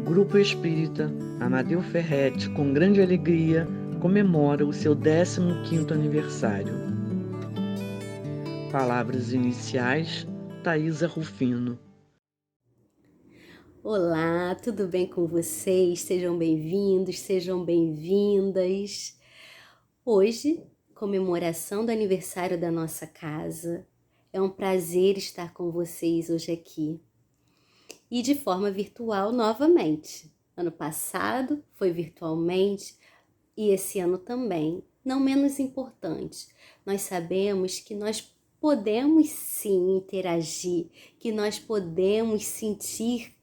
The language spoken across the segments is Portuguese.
Grupo Espírita Amadeu Ferretti, com grande alegria, comemora o seu 15º aniversário. Palavras iniciais, Thaisa Rufino. Olá, tudo bem com vocês? Sejam bem-vindos, sejam bem-vindas. Hoje, comemoração do aniversário da nossa casa. É um prazer estar com vocês hoje aqui. E de forma virtual novamente. Ano passado foi virtualmente e esse ano também. Não menos importante, nós sabemos que nós podemos sim interagir, que nós podemos sentir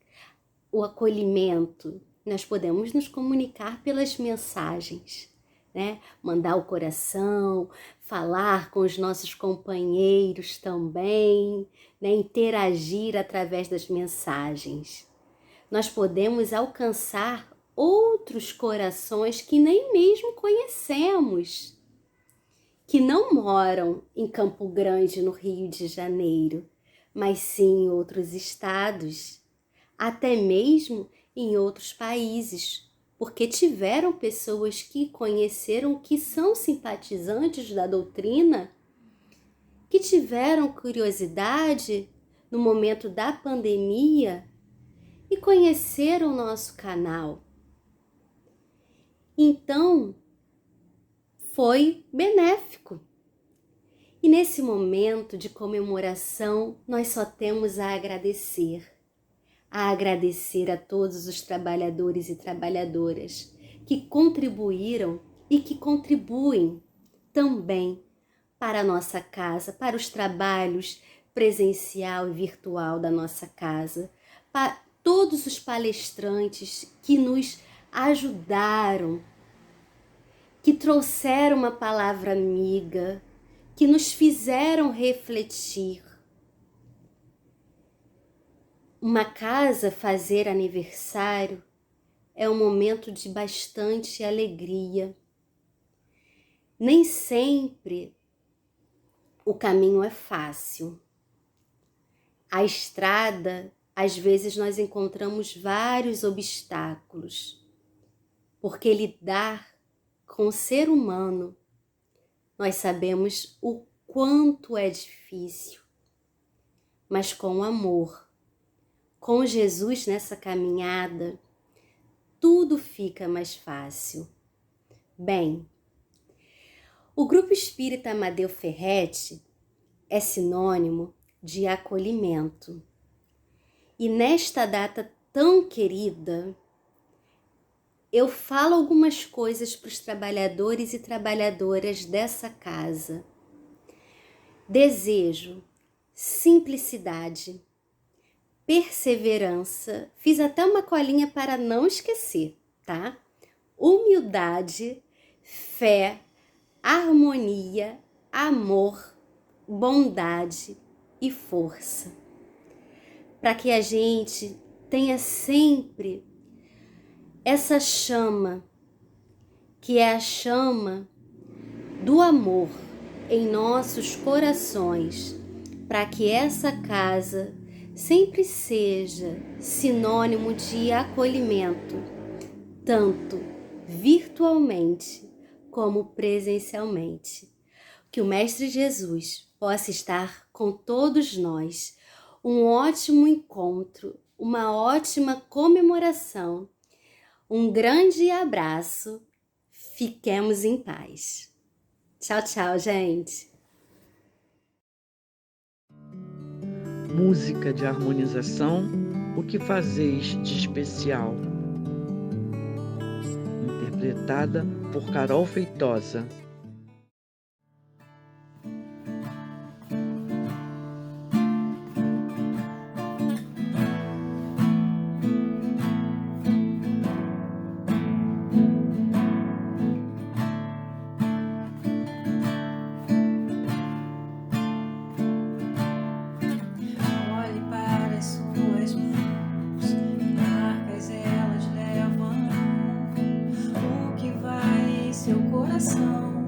o acolhimento, nós podemos nos comunicar pelas mensagens, né? Mandar o coração, falar com os nossos companheiros também, né? Interagir através das mensagens. Nós podemos alcançar outros corações que nem mesmo conhecemos, que não moram em Campo Grande, no Rio de Janeiro, mas sim em outros estados, até mesmo em outros países, porque tiveram pessoas que conheceram, que são simpatizantes da doutrina, que tiveram curiosidade no momento da pandemia e conheceram o nosso canal. Então, foi benéfico. E nesse momento de comemoração, nós só temos a agradecer a todos os trabalhadores e trabalhadoras que contribuíram e que contribuem também para a nossa casa, para os trabalhos presencial e virtual da nossa casa, para todos os palestrantes que nos ajudaram, que trouxeram uma palavra amiga, que nos fizeram refletir. Uma casa fazer aniversário é um momento de bastante alegria. Nem sempre o caminho é fácil. A estrada, às vezes nós encontramos vários obstáculos, porque lidar com o ser humano, nós sabemos o quanto é difícil, mas com amor, com Jesus nessa caminhada, tudo fica mais fácil. Bem, o Grupo Espírita Amadeu Ferretti é sinônimo de acolhimento. E nesta data tão querida, eu falo algumas coisas para os trabalhadores e trabalhadoras dessa casa. Desejo simplicidade, perseverança, fiz até uma colinha para não esquecer, tá? Humildade, fé, harmonia, amor, bondade e força. Para que a gente tenha sempre essa chama, que é a chama do amor em nossos corações, para que essa casa sempre seja sinônimo de acolhimento, tanto virtualmente como presencialmente. Que o Mestre Jesus possa estar com todos nós. Um ótimo encontro, uma ótima comemoração, um grande abraço, fiquemos em paz. Tchau, tchau, gente. Música de harmonização, O que fazeis de especial? Interpretada por Carol Feitosa. Seu coração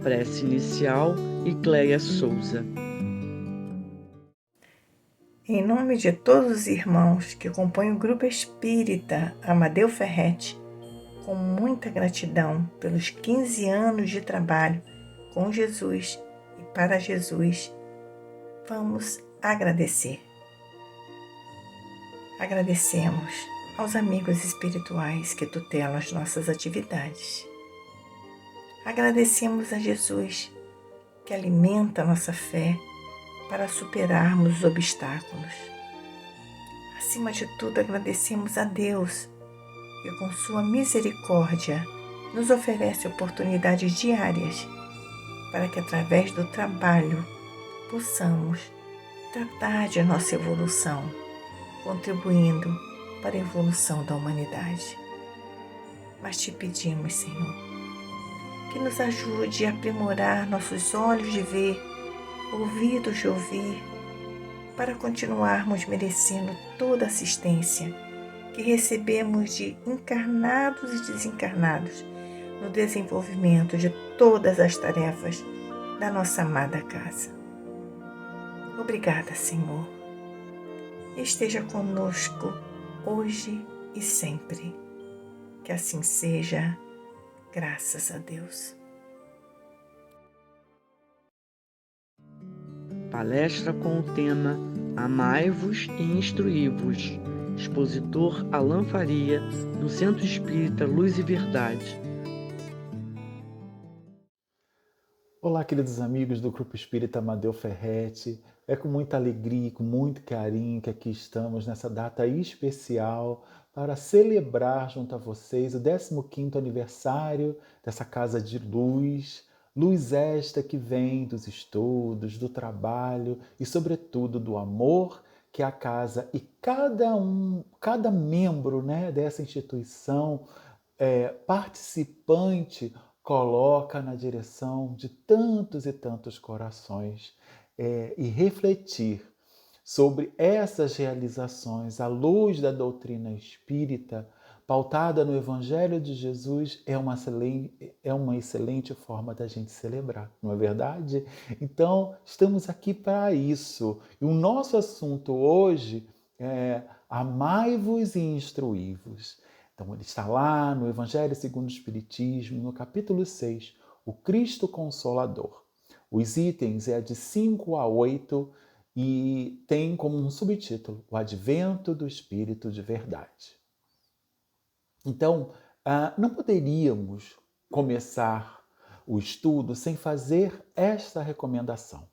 Prece inicial e Cléia Souza. Em nome de todos os irmãos que compõem o Grupo Espírita Amadeu Ferretti, com muita gratidão pelos 15 anos de trabalho com Jesus e para Jesus, vamos agradecer. Agradecemos aos amigos espirituais que tutelam as nossas atividades. Agradecemos a Jesus, que alimenta a nossa fé para superarmos os obstáculos. Acima de tudo, agradecemos a Deus, que com sua misericórdia nos oferece oportunidades diárias para que através do trabalho possamos tratar de nossa evolução, contribuindo para a evolução da humanidade. Mas te pedimos, Senhor, que nos ajude a aprimorar nossos olhos de ver, ouvidos de ouvir, para continuarmos merecendo toda a assistência que recebemos de encarnados e desencarnados no desenvolvimento de todas as tarefas da nossa amada casa. Obrigada, Senhor. Esteja conosco hoje e sempre. Que assim seja, graças a Deus. Palestra com o tema Amai-vos e Instruí-vos. Expositor Alain Faria, no Centro Espírita Luz e Verdade. Olá, queridos amigos do Grupo Espírita Amadeu Ferretti. É com muita alegria e com muito carinho que aqui estamos nessa data especial para celebrar junto a vocês o 15º aniversário dessa Casa de Luz. Luz esta que vem dos estudos, do trabalho e, sobretudo, do amor que a casa e cada membro, né, dessa instituição participante coloca na direção de tantos e tantos corações, e refletir sobre essas realizações à luz da doutrina espírita, pautada no Evangelho de Jesus, é uma excelente forma da gente celebrar, não é verdade? Então, estamos aqui para isso. E o nosso assunto hoje é amai-vos e instruí-vos. Então, ele está lá no Evangelho segundo o Espiritismo, no capítulo 6, o Cristo Consolador. Os itens é de 5 a 8 e tem como um subtítulo o Advento do Espírito de Verdade. Então, não poderíamos começar o estudo sem fazer esta recomendação.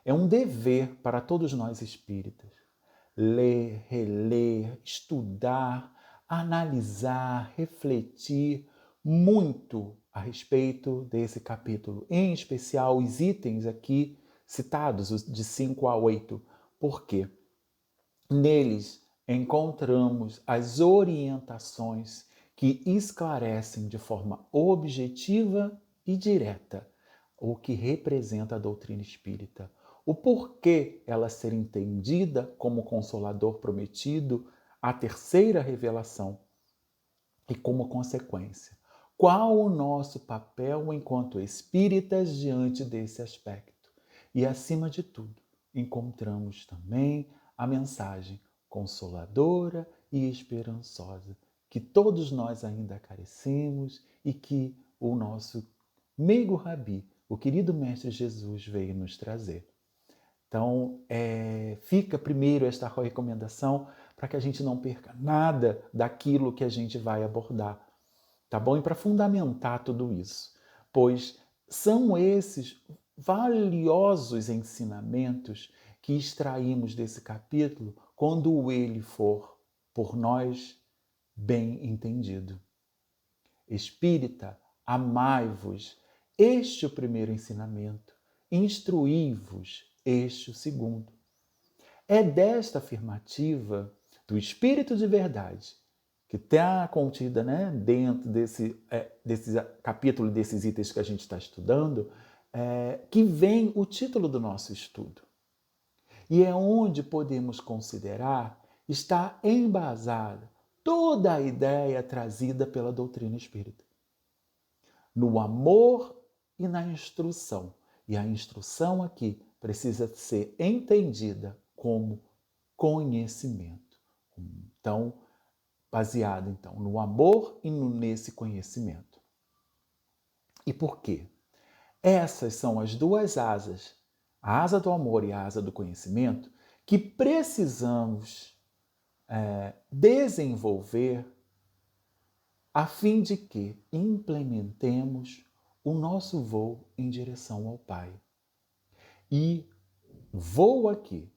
É um dever para todos nós espíritas ler, reler, estudar, analisar, refletir muito a respeito desse capítulo, em especial os itens aqui citados, os de 5 a 8, porque neles encontramos as orientações que esclarecem de forma objetiva e direta o que representa a doutrina espírita, o porquê ela ser entendida como consolador prometido, a terceira revelação, e como consequência, qual o nosso papel enquanto espíritas diante desse aspecto. E, acima de tudo, encontramos também a mensagem consoladora e esperançosa que todos nós ainda carecemos e que o nosso meigo Rabi, o querido Mestre Jesus, veio nos trazer. Então, fica primeiro esta recomendação para que a gente não perca nada daquilo que a gente vai abordar, tá bom? E para fundamentar tudo isso, pois são esses valiosos ensinamentos que extraímos desse capítulo quando ele for, por nós, bem entendido. Espírita, amai-vos, este é o primeiro ensinamento. Instruí-vos, este é o segundo. É desta afirmativa do Espírito de Verdade, que está contida, né, dentro desse capítulo, desses itens que a gente está estudando, que vem o título do nosso estudo. E é onde podemos considerar está embasada toda a ideia trazida pela doutrina espírita. No amor e na instrução. E a instrução aqui precisa ser entendida como conhecimento. Então, baseado então no amor e nesse conhecimento. E por quê? Essas são as duas asas, a asa do amor e a asa do conhecimento, que precisamos desenvolver a fim de que implementemos o nosso voo em direção ao Pai. E voo aqui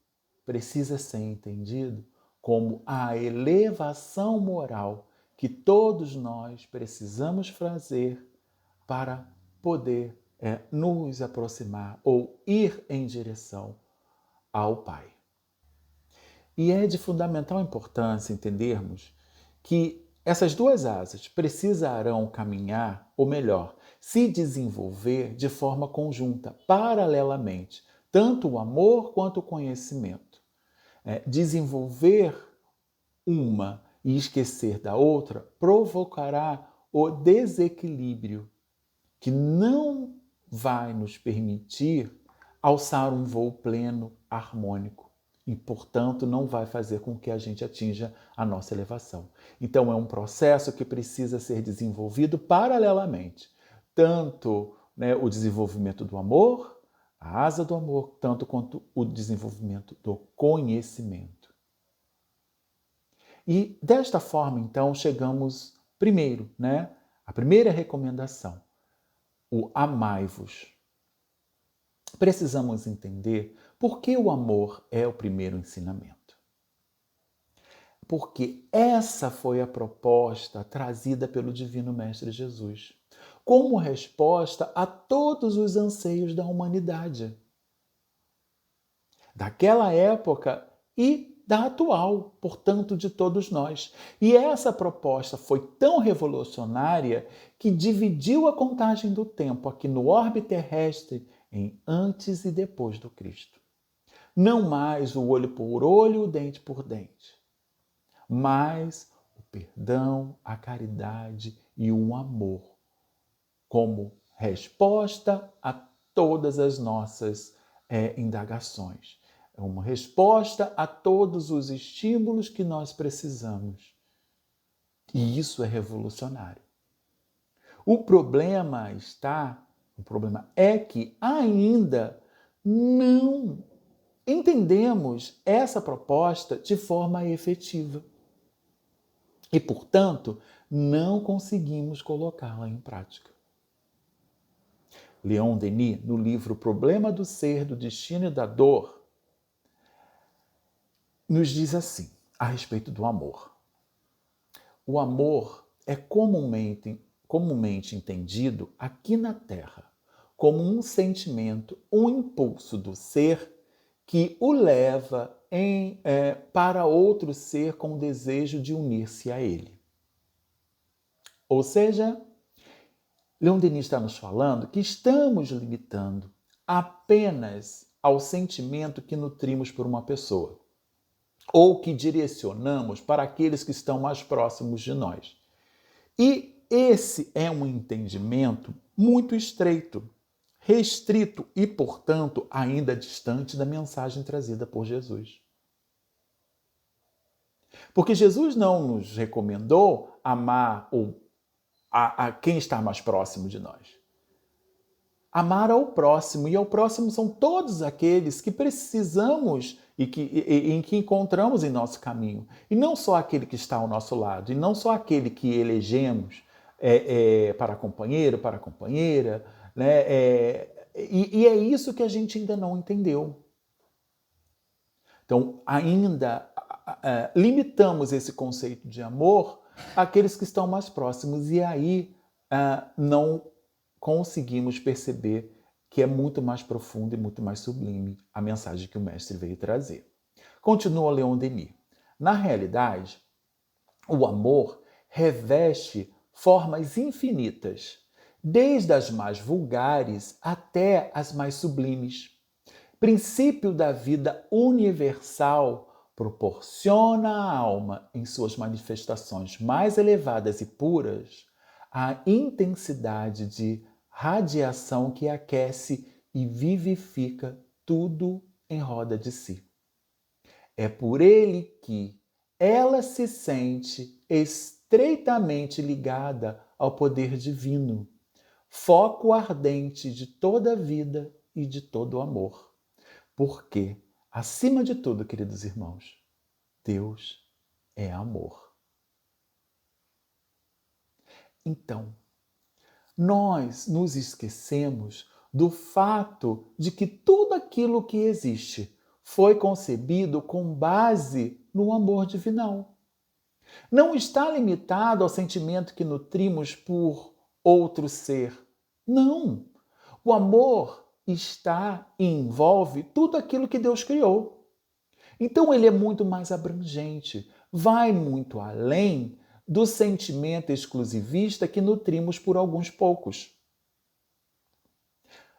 precisa ser entendido como a elevação moral que todos nós precisamos fazer para poder nos aproximar ou ir em direção ao Pai. E é de fundamental importância entendermos que essas duas asas precisarão caminhar, ou melhor, se desenvolver de forma conjunta, paralelamente, tanto o amor quanto o conhecimento. Desenvolver uma e esquecer da outra provocará o desequilíbrio que não vai nos permitir alçar um voo pleno, harmônico. E, portanto, não vai fazer com que a gente atinja a nossa elevação. Então, é um processo que precisa ser desenvolvido paralelamente. Tanto o desenvolvimento do amor, a asa do amor, tanto quanto o desenvolvimento do conhecimento. E, desta forma, então, chegamos primeiro, a primeira recomendação, o amai-vos. Precisamos entender por que o amor é o primeiro ensinamento. Porque essa foi a proposta trazida pelo Divino Mestre Jesus, como resposta a todos os anseios da humanidade, daquela época e da atual, portanto, de todos nós. E essa proposta foi tão revolucionária que dividiu a contagem do tempo aqui no orbe terrestre em antes e depois do Cristo. Não mais o olho por olho, o dente por dente, mas o perdão, a caridade e o amor como resposta a todas as nossas indagações. É uma resposta a todos os estímulos que nós precisamos. E isso é revolucionário. O problema é que ainda não entendemos essa proposta de forma efetiva. E, portanto, não conseguimos colocá-la em prática. Leon Denis, no livro Problema do Ser, do Destino e da Dor, nos diz assim, a respeito do amor. O amor é comumente entendido aqui na Terra como um sentimento, um impulso do ser que o leva para outro ser com o desejo de unir-se a ele. Ou seja, Leon Denis está nos falando que estamos limitando apenas ao sentimento que nutrimos por uma pessoa ou que direcionamos para aqueles que estão mais próximos de nós. E esse é um entendimento muito estreito, restrito e, portanto, ainda distante da mensagem trazida por Jesus. Porque Jesus não nos recomendou amar a quem está mais próximo de nós. Amar ao próximo, e ao próximo são todos aqueles que precisamos e que encontramos em nosso caminho. E não só aquele que está ao nosso lado, e não só aquele que elegemos para companheiro, para companheira, e é isso que a gente ainda não entendeu. Então, ainda limitamos esse conceito de amor àqueles que estão mais próximos, e aí não conseguimos perceber que é muito mais profundo e muito mais sublime a mensagem que o Mestre veio trazer. Continua Leon Denis. Na realidade, o amor reveste formas infinitas, desde as mais vulgares até as mais sublimes. Princípio da vida universal, proporciona à alma, em suas manifestações mais elevadas e puras, a intensidade de radiação que aquece e vivifica tudo em roda de si. É por ele que ela se sente estreitamente ligada ao poder divino, foco ardente de toda a vida e de todo o amor. Porque, acima de tudo, queridos irmãos, Deus é amor. Então, nós nos esquecemos do fato de que tudo aquilo que existe foi concebido com base no amor divinal. Não está limitado ao sentimento que nutrimos por outro ser. Não! O amor está e envolve tudo aquilo que Deus criou. Então ele é muito mais abrangente, vai muito além do sentimento exclusivista que nutrimos por alguns poucos.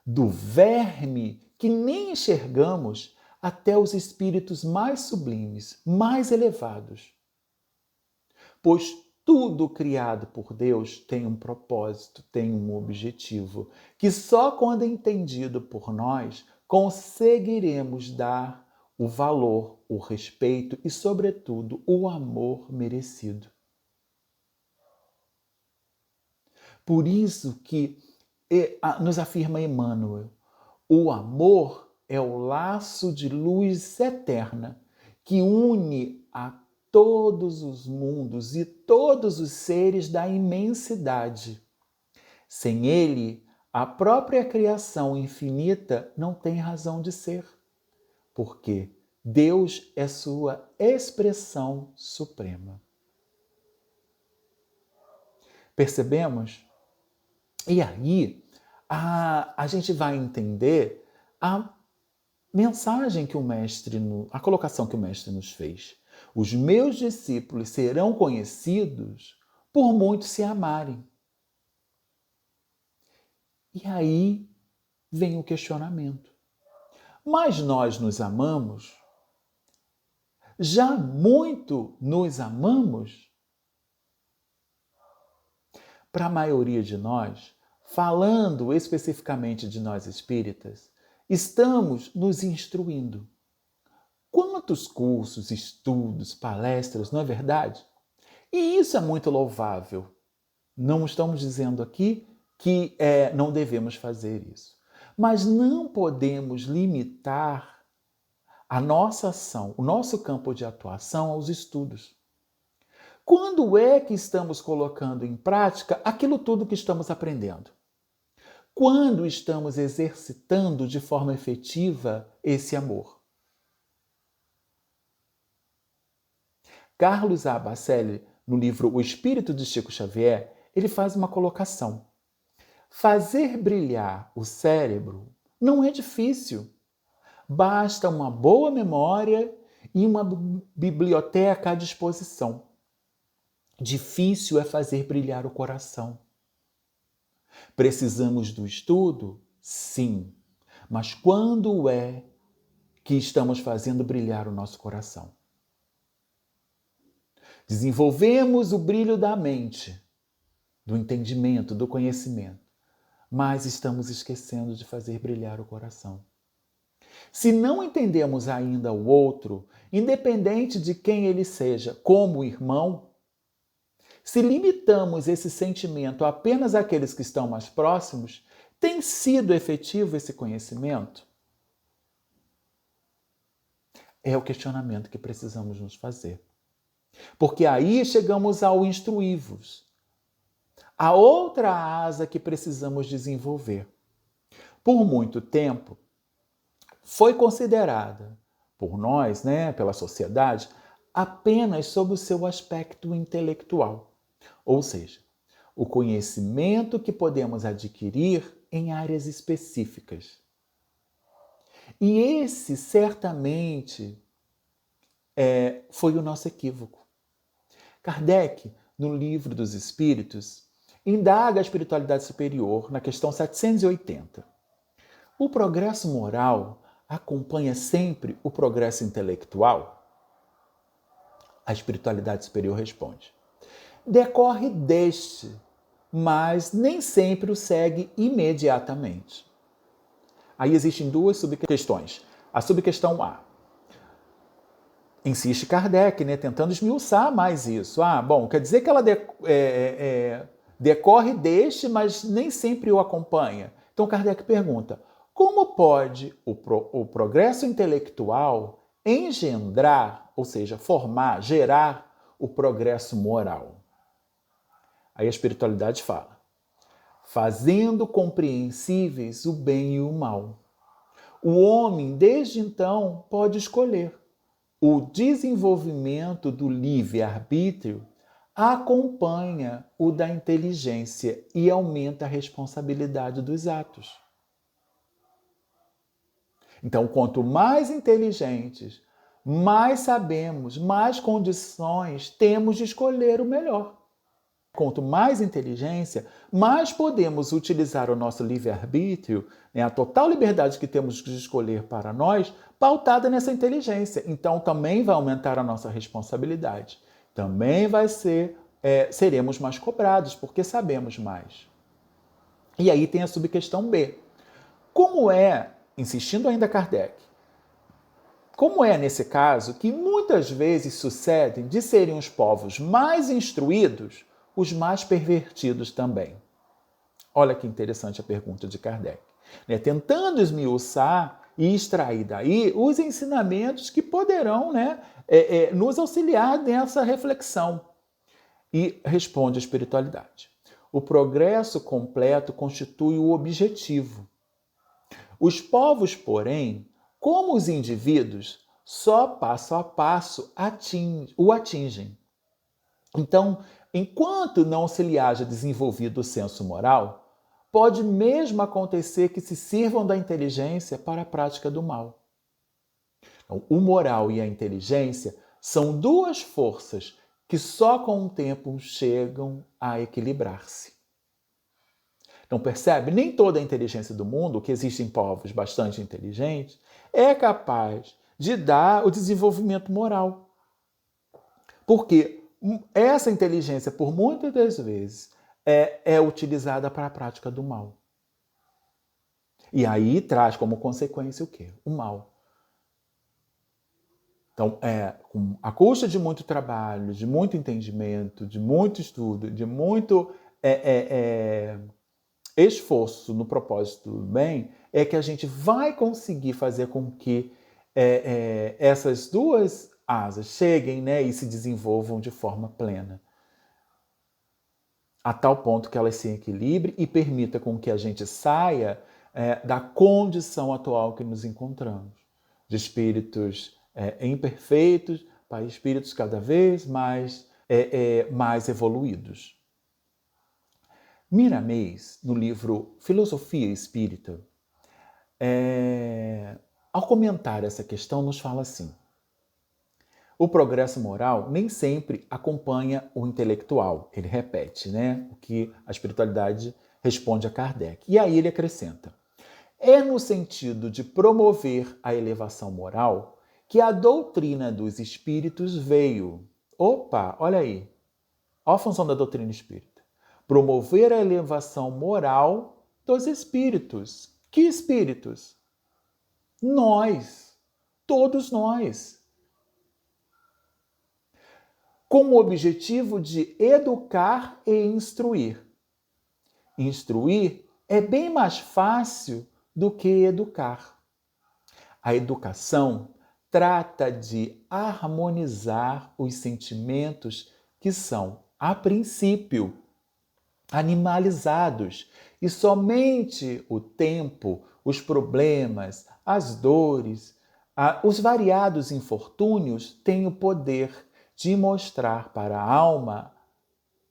Do verme que nem enxergamos até os espíritos mais sublimes, mais elevados. Pois tudo criado por Deus tem um propósito, tem um objetivo, que só quando entendido por nós conseguiremos dar o valor, o respeito e, sobretudo, o amor merecido. Por isso que nos afirma Emmanuel, o amor é o laço de luz eterna que une a todos os mundos e todos os seres da imensidade. Sem ele, a própria criação infinita não tem razão de ser, porque Deus é sua expressão suprema. Percebemos? E aí, a gente vai entender a mensagem que o mestre, a colocação que o mestre nos fez. Os meus discípulos serão conhecidos por muitos se amarem. E aí vem o questionamento. Mas nós nos amamos? Já muito nos amamos? Para a maioria de nós, falando especificamente de nós espíritas, estamos nos instruindo. Quantos cursos, estudos, palestras, não é verdade? E isso é muito louvável. Não estamos dizendo aqui que não devemos fazer isso. Mas não podemos limitar a nossa ação, o nosso campo de atuação aos estudos. Quando é que estamos colocando em prática aquilo tudo que estamos aprendendo? Quando estamos exercitando de forma efetiva esse amor? Carlos A. Bacelli, no livro O Espírito de Chico Xavier, ele faz uma colocação. Fazer brilhar o cérebro não é difícil. Basta uma boa memória e uma biblioteca à disposição. Difícil é fazer brilhar o coração. Precisamos do estudo? Sim. Mas quando é que estamos fazendo brilhar o nosso coração? Desenvolvemos o brilho da mente, do entendimento, do conhecimento, mas estamos esquecendo de fazer brilhar o coração. Se não entendemos ainda o outro, independente de quem ele seja, como irmão, se limitamos esse sentimento apenas àqueles que estão mais próximos, tem sido efetivo esse conhecimento? É o questionamento que precisamos nos fazer. Porque aí chegamos ao instruí-vos, a outra asa que precisamos desenvolver. Por muito tempo, foi considerada por nós, pela sociedade, apenas sob o seu aspecto intelectual. Ou seja, o conhecimento que podemos adquirir em áreas específicas. E esse, certamente, foi o nosso equívoco. Kardec, no Livro dos Espíritos, indaga a espiritualidade superior na questão 780. O progresso moral acompanha sempre o progresso intelectual? A espiritualidade superior responde: decorre deste, mas nem sempre o segue imediatamente. Aí existem duas subquestões. A subquestão A. Insiste Kardec, né, tentando esmiuçar mais isso. Bom, quer dizer que ela decorre deste, mas nem sempre o acompanha. Então Kardec pergunta, como pode o progresso intelectual engendrar, ou seja, formar, gerar o progresso moral? Aí a espiritualidade fala, fazendo compreensíveis o bem e o mal. O homem, desde então, pode escolher. O desenvolvimento do livre-arbítrio acompanha o da inteligência e aumenta a responsabilidade dos atos. Então, quanto mais inteligentes, mais sabemos, mais condições temos de escolher o melhor. Quanto mais inteligência, mais podemos utilizar o nosso livre-arbítrio, a total liberdade que temos de escolher para nós, pautada nessa inteligência. Então, também vai aumentar a nossa responsabilidade. Também seremos mais cobrados, porque sabemos mais. E aí tem a subquestão B. Como é, insistindo ainda Kardec, como é nesse caso que muitas vezes sucedem de serem os povos mais instruídos os mais pervertidos também? Olha que interessante a pergunta de Kardec. Tentando esmiuçar e extrair daí os ensinamentos que poderão nos auxiliar nessa reflexão. E responde a espiritualidade. O progresso completo constitui o objetivo. Os povos, porém, como os indivíduos, só passo a passo o atingem. Então, enquanto não se lhe haja desenvolvido o senso moral, pode mesmo acontecer que se sirvam da inteligência para a prática do mal. Então, o moral e a inteligência são duas forças que só com o tempo chegam a equilibrar-se. Então, percebe? Nem toda a inteligência do mundo, que existem povos bastante inteligentes, é capaz de dar o desenvolvimento moral. Porque essa inteligência, por muitas das vezes, é utilizada para a prática do mal. E aí traz como consequência o quê? O mal. Então, com a custa de muito trabalho, de muito entendimento, de muito estudo, de muito esforço no propósito do bem, é que a gente vai conseguir fazer com que essas duas asas cheguem e se desenvolvam de forma plena. A tal ponto que elas se equilibrem e permita com que a gente saia da condição atual que nos encontramos. De espíritos imperfeitos para espíritos cada vez mais evoluídos. Miramês, no livro Filosofia Espírita, ao comentar essa questão, nos fala assim: o progresso moral nem sempre acompanha o intelectual. Ele repete, o que a espiritualidade responde a Kardec. E aí ele acrescenta: é no sentido de promover a elevação moral que a doutrina dos espíritos veio. Opa, olha aí. Olha a função da doutrina espírita. Promover a elevação moral dos espíritos. Que espíritos? Nós. Todos nós. Com o objetivo de educar e instruir. Instruir é bem mais fácil do que educar. A educação trata de harmonizar os sentimentos que são, a princípio, animalizados, e somente o tempo, os problemas, as dores, os variados infortúnios têm o poder de mostrar para a alma,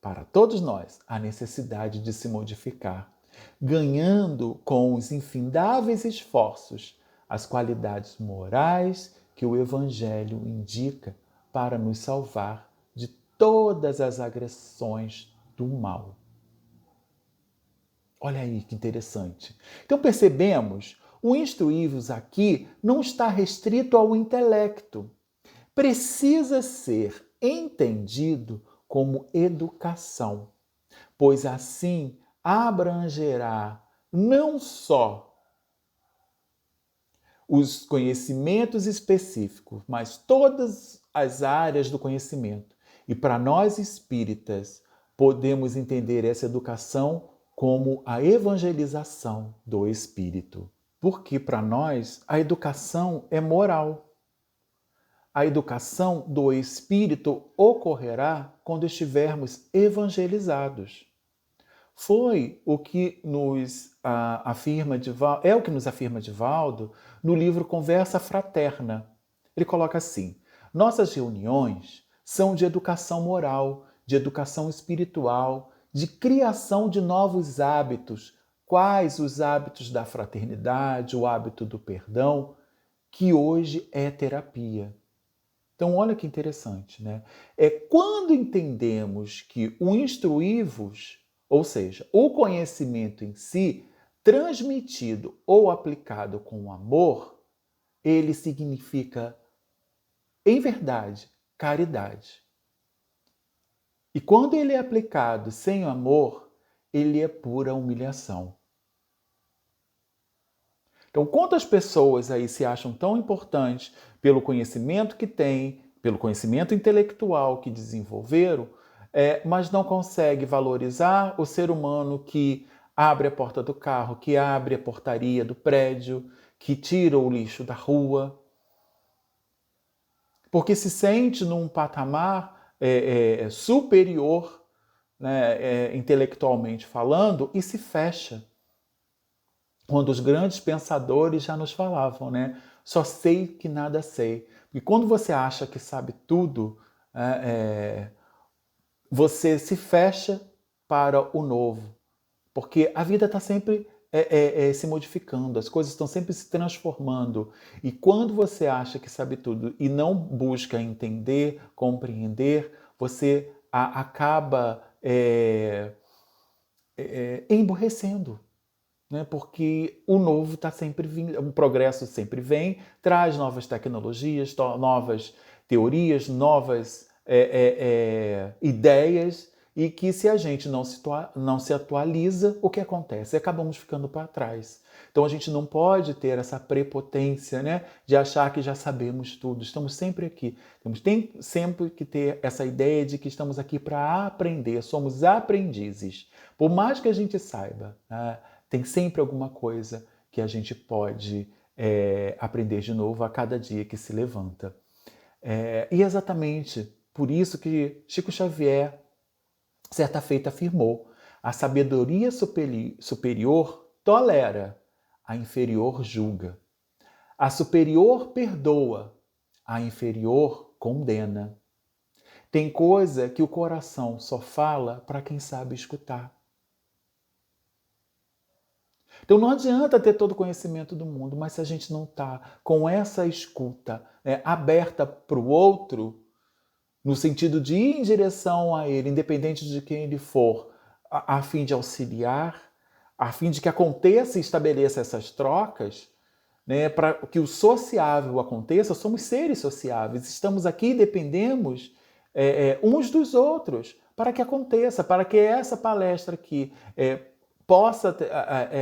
para todos nós, a necessidade de se modificar, ganhando com os infindáveis esforços as qualidades morais que o Evangelho indica para nos salvar de todas as agressões do mal. Olha aí que interessante. Então percebemos, o instruí-vos aqui não está restrito ao intelecto. Precisa ser entendido como educação, pois assim abrangerá não só os conhecimentos específicos, mas todas as áreas do conhecimento. E para nós espíritas, podemos entender essa educação como a evangelização do espírito. Porque para nós a educação é moral. A educação do espírito ocorrerá quando estivermos evangelizados. Foi o que nos afirma Divaldo, é o que nos afirma Divaldo no livro Conversa Fraterna. Ele coloca assim: nossas reuniões são de educação moral, de educação espiritual, de criação de novos hábitos, quais os hábitos da fraternidade, o hábito do perdão, que hoje é terapia. Então, olha que interessante, né? É quando entendemos que o instruí-vos, ou seja, o conhecimento em si, transmitido ou aplicado com amor, ele significa, em verdade, caridade. E quando ele é aplicado sem amor, ele é pura humilhação. Então, quantas pessoas aí se acham tão importantes pelo conhecimento que têm, pelo conhecimento intelectual que desenvolveram, mas não conseguem valorizar o ser humano que abre a porta do carro, que abre a portaria do prédio, que tira o lixo da rua, porque se sente num patamar superior, né, intelectualmente falando, e se fecha. Quando os grandes pensadores já nos falavam, né? Só sei que nada sei. E quando você acha que sabe tudo, você se fecha para o novo. Porque a vida está sempre se modificando, as coisas estão sempre se transformando. E quando você acha que sabe tudo e não busca entender, compreender, você acaba emburrecendo. Né? Porque o novo está sempre vindo, o progresso sempre vem, traz novas tecnologias, novas teorias, novas ideias, e que se a gente não se atualiza, o que acontece? Acabamos ficando para trás. Então a gente não pode ter essa prepotência, né, de achar que já sabemos tudo. Estamos sempre aqui. Tem sempre que ter essa ideia de que estamos aqui para aprender, somos aprendizes. Por mais que a gente saiba, né, tem sempre alguma coisa que a gente pode aprender de novo a cada dia que se levanta. E exatamente por isso que Chico Xavier, certa feita, afirmou: a sabedoria superior tolera, a inferior julga. A superior perdoa, a inferior condena. Tem coisa que o coração só fala para quem sabe escutar. Então não adianta ter todo o conhecimento do mundo, mas se a gente não está com essa escuta aberta para o outro, no sentido de ir em direção a ele, independente de quem ele for, a fim de auxiliar, a fim de que aconteça e estabeleça essas trocas, né, para que o sociável aconteça, somos seres sociáveis, estamos aqui e dependemos uns dos outros para que aconteça, para que essa palestra aqui possa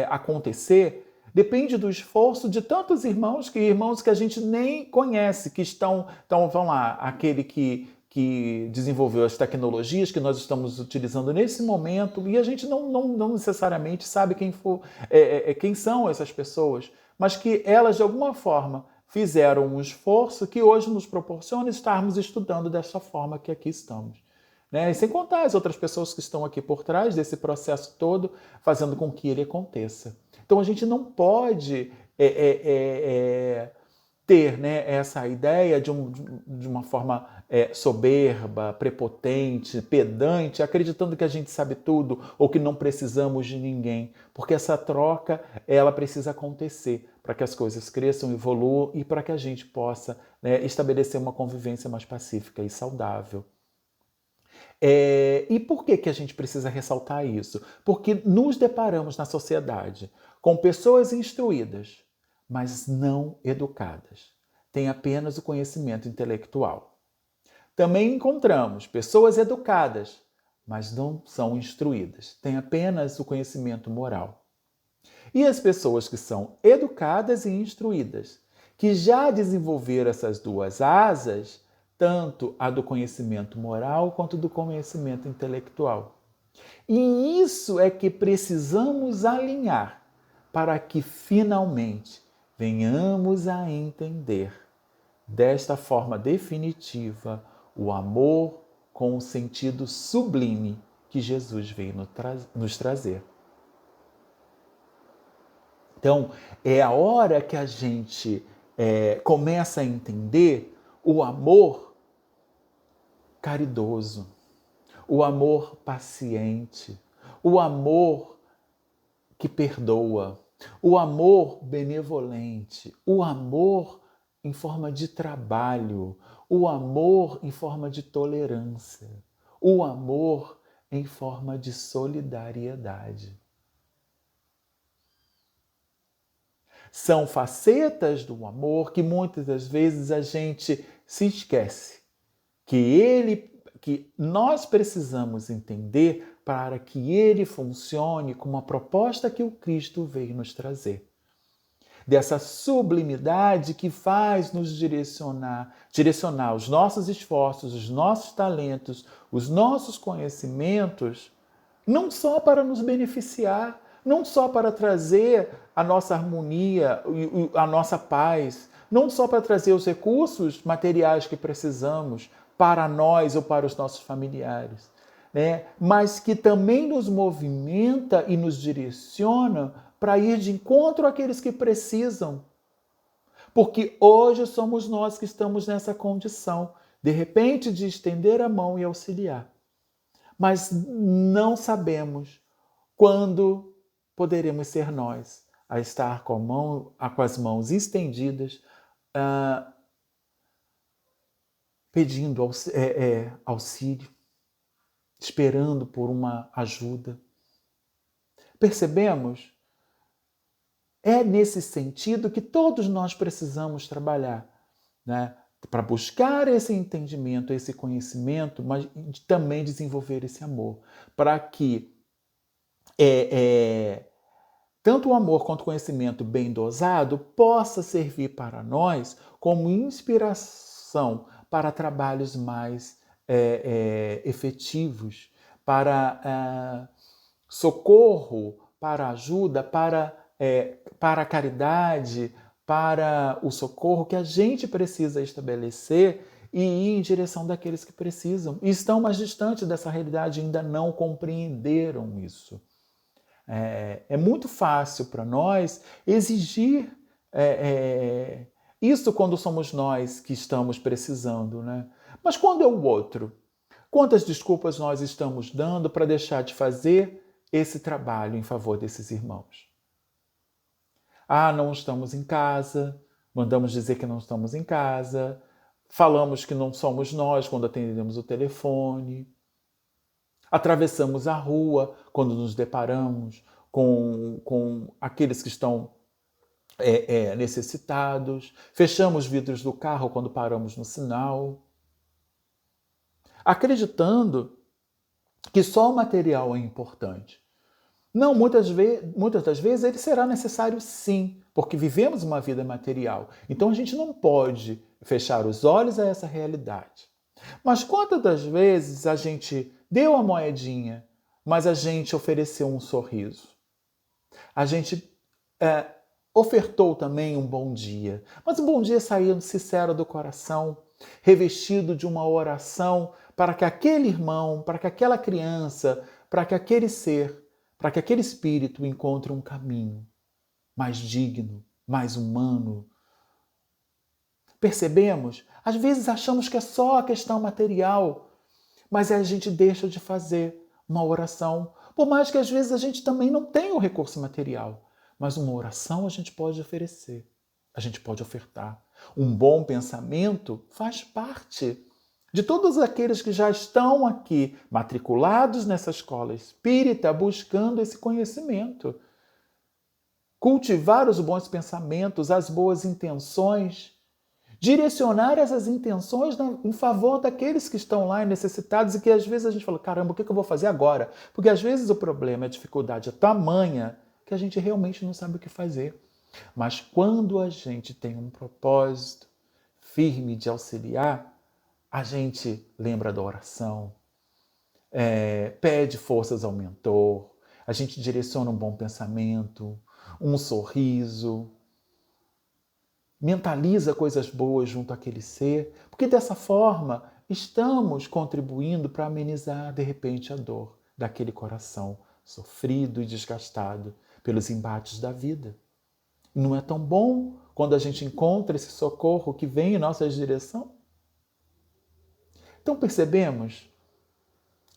acontecer, depende do esforço de tantos irmãos que a gente nem conhece, que estão, vamos lá, aquele que desenvolveu as tecnologias que nós estamos utilizando nesse momento, e a gente não necessariamente sabe quem são essas pessoas, mas que elas, de alguma forma, fizeram um esforço que hoje nos proporciona estarmos estudando dessa forma que aqui estamos. Né? E sem contar as outras pessoas que estão aqui por trás desse processo todo, fazendo com que ele aconteça. Então a gente não pode ter, né, essa ideia de uma forma soberba, prepotente, pedante, acreditando que a gente sabe tudo ou que não precisamos de ninguém. Porque essa troca, ela precisa acontecer para que as coisas cresçam, evoluam e para que a gente possa, né, estabelecer uma convivência mais pacífica e saudável. E por que a gente precisa ressaltar isso? Porque nos deparamos na sociedade com pessoas instruídas, mas não educadas. Têm apenas o conhecimento intelectual. Também encontramos pessoas educadas, mas não são instruídas, têm apenas o conhecimento moral. E as pessoas que são educadas e instruídas, que já desenvolveram essas duas asas, tanto a do conhecimento moral quanto do conhecimento intelectual. E isso é que precisamos alinhar para que finalmente venhamos a entender desta forma definitiva o amor com o sentido sublime que Jesus veio nos trazer. Então, é a hora que a gente começa a entender o amor caridoso, o amor paciente, o amor que perdoa, o amor benevolente, o amor em forma de trabalho, o amor em forma de tolerância, o amor em forma de solidariedade. São facetas do amor que muitas das vezes a gente se esquece, que nós precisamos entender para que ele funcione como a proposta que o Cristo veio nos trazer. Dessa sublimidade que faz nos direcionar os nossos esforços, os nossos talentos, os nossos conhecimentos, não só para nos beneficiar, não só para trazer a nossa harmonia, a nossa paz, não só para trazer os recursos materiais que precisamos para nós ou para os nossos familiares, né? Mas que também nos movimenta e nos direciona para ir de encontro àqueles que precisam. Porque hoje somos nós que estamos nessa condição, de repente, de estender a mão e auxiliar. Mas não sabemos quando poderemos ser nós a estar com as mãos estendidas, pedindo auxílio, esperando por uma ajuda. Percebemos? É nesse sentido que todos nós precisamos trabalhar, né? Para buscar esse entendimento, esse conhecimento, mas também desenvolver esse amor, para que tanto o amor quanto o conhecimento bem dosado possa servir para nós como inspiração para trabalhos mais efetivos, para socorro, para ajuda, para a caridade, para o socorro que a gente precisa estabelecer e ir em direção daqueles que precisam. E estão mais distantes dessa realidade, ainda não compreenderam isso. É muito fácil para nós exigir isso quando somos nós que estamos precisando, né? Mas quando é o outro? Quantas desculpas nós estamos dando para deixar de fazer esse trabalho em favor desses irmãos? Não estamos em casa, mandamos dizer que não estamos em casa, falamos que não somos nós quando atendemos o telefone, atravessamos a rua quando nos deparamos com aqueles que estão necessitados, fechamos vidros do carro quando paramos no sinal, acreditando que só o material é importante. Não, muitas das vezes ele será necessário sim, porque vivemos uma vida material. Então a gente não pode fechar os olhos a essa realidade. Mas quantas das vezes a gente deu a moedinha, mas a gente ofereceu um sorriso? A gente ofertou também um bom dia, mas o bom dia saiu sincero do coração, revestido de uma oração para que aquele irmão, para que aquela criança, para que aquele ser, para que aquele espírito encontre um caminho mais digno, mais humano. Percebemos? Às vezes achamos que é só a questão material, mas a gente deixa de fazer uma oração. Por mais que às vezes a gente também não tenha o recurso material, mas uma oração a gente pode oferecer, a gente pode ofertar. Um bom pensamento faz parte de todos aqueles que já estão aqui matriculados nessa escola espírita buscando esse conhecimento. Cultivar os bons pensamentos, as boas intenções, direcionar essas intenções em favor daqueles que estão lá necessitados e que às vezes a gente fala, caramba, o que eu vou fazer agora? Porque às vezes o problema, a dificuldade é tamanha que a gente realmente não sabe o que fazer. Mas quando a gente tem um propósito firme de auxiliar, a gente lembra da oração, pede forças ao mentor, a gente direciona um bom pensamento, um sorriso, mentaliza coisas boas junto àquele ser, porque dessa forma estamos contribuindo para amenizar, de repente, a dor daquele coração sofrido e desgastado pelos embates da vida. Não é tão bom quando a gente encontra esse socorro que vem em nossa direção? Então percebemos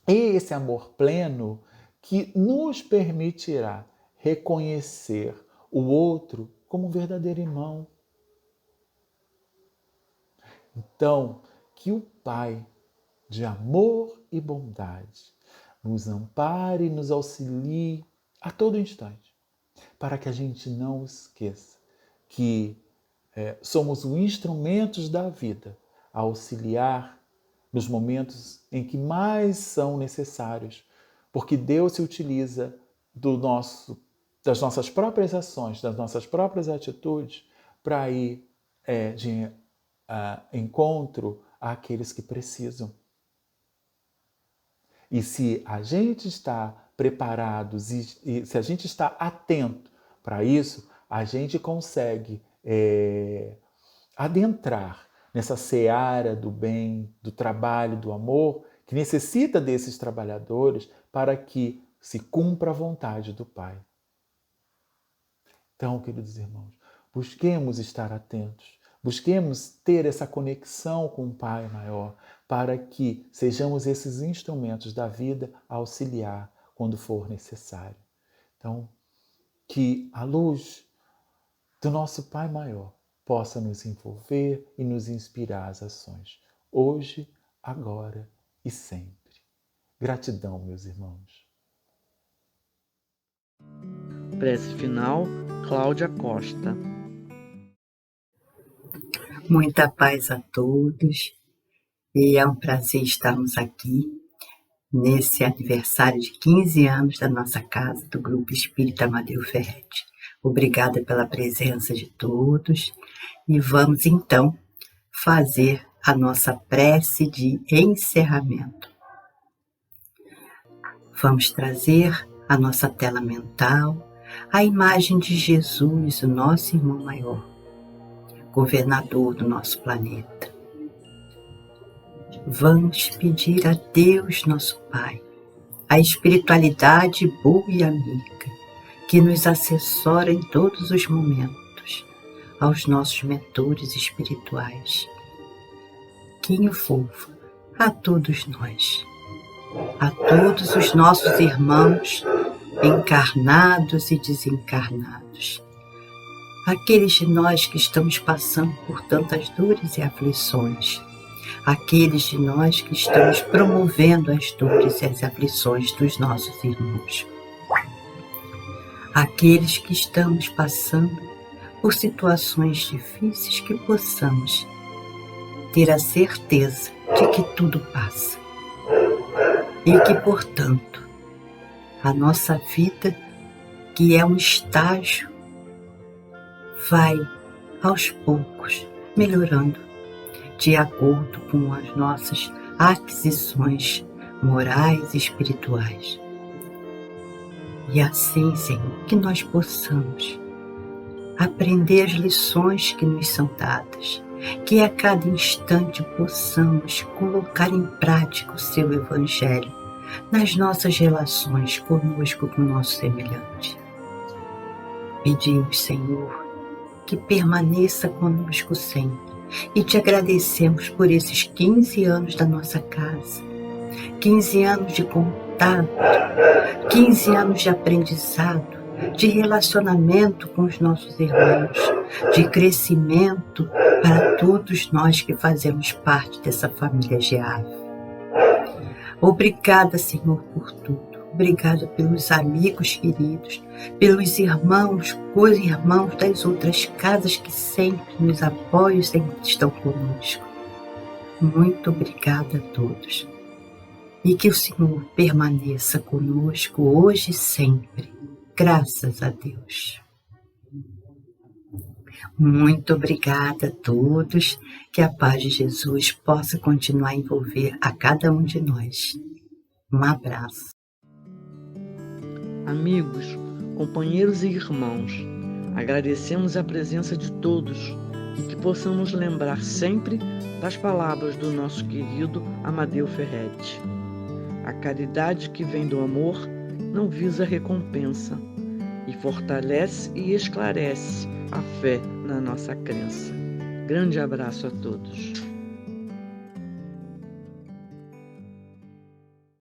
esse amor pleno que nos permitirá reconhecer o outro como um verdadeiro irmão. Então, que o Pai de amor e bondade nos ampare e nos auxilie a todo instante, para que a gente não esqueça que somos os instrumentos da vida a auxiliar nos momentos em que mais são necessários, porque Deus se utiliza das nossas próprias ações, das nossas próprias atitudes, para ir de encontro àqueles que precisam. E se a gente está preparado e se a gente está atento para isso, a gente consegue adentrar nessa seara do bem, do trabalho, do amor, que necessita desses trabalhadores para que se cumpra a vontade do Pai. Então, queridos irmãos, busquemos estar atentos, busquemos ter essa conexão com o Pai maior, para que sejamos esses instrumentos da vida a auxiliar quando for necessário. Então, que a luz do nosso Pai maior possa nos envolver e nos inspirar às ações, hoje, agora e sempre. Gratidão, meus irmãos. Prece final, Cláudia Costa. Muita paz a todos, e é um prazer estarmos aqui nesse aniversário de 15 anos da nossa casa, do Grupo Espírita Amadeu Ferretti. Obrigada pela presença de todos e vamos então fazer a nossa prece de encerramento. Vamos trazer à nossa tela mental a imagem de Jesus, o nosso irmão maior, governador do nosso planeta. Vamos pedir a Deus, nosso Pai, a espiritualidade boa e amiga, que nos assessora em todos os momentos, aos nossos mentores espirituais, que envolva a todos nós, a todos os nossos irmãos encarnados e desencarnados, aqueles de nós que estamos passando por tantas dores e aflições, aqueles de nós que estamos promovendo as dores e as aflições dos nossos irmãos, aqueles que estamos passando por situações difíceis, que possamos ter a certeza de que tudo passa e que, portanto, a nossa vida, que é um estágio, vai aos poucos melhorando de acordo com as nossas aquisições morais e espirituais. E assim, Senhor, que nós possamos aprender as lições que nos são dadas, que a cada instante possamos colocar em prática o Seu Evangelho nas nossas relações conosco, com o nosso semelhante. Pedimos, Senhor, que permaneça conosco sempre, e te agradecemos por esses 15 anos da nossa casa, 15 anos de contato, 15 anos de aprendizado, de relacionamento com os nossos irmãos, de crescimento para todos nós que fazemos parte dessa família GEAV. Obrigada, Senhor, por tudo. Obrigada pelos amigos queridos, pelos irmãos, co-irmãos das outras casas que sempre nos apoiam, sempre estão conosco. Muito obrigada a todos. E que o Senhor permaneça conosco hoje e sempre. Graças a Deus. Muito obrigada a todos. Que a paz de Jesus possa continuar a envolver a cada um de nós. Um abraço. Amigos, companheiros e irmãos, agradecemos a presença de todos e que possamos lembrar sempre das palavras do nosso querido Amadeu Ferretti. A caridade que vem do amor não visa recompensa e fortalece e esclarece a fé na nossa crença. Grande abraço a todos.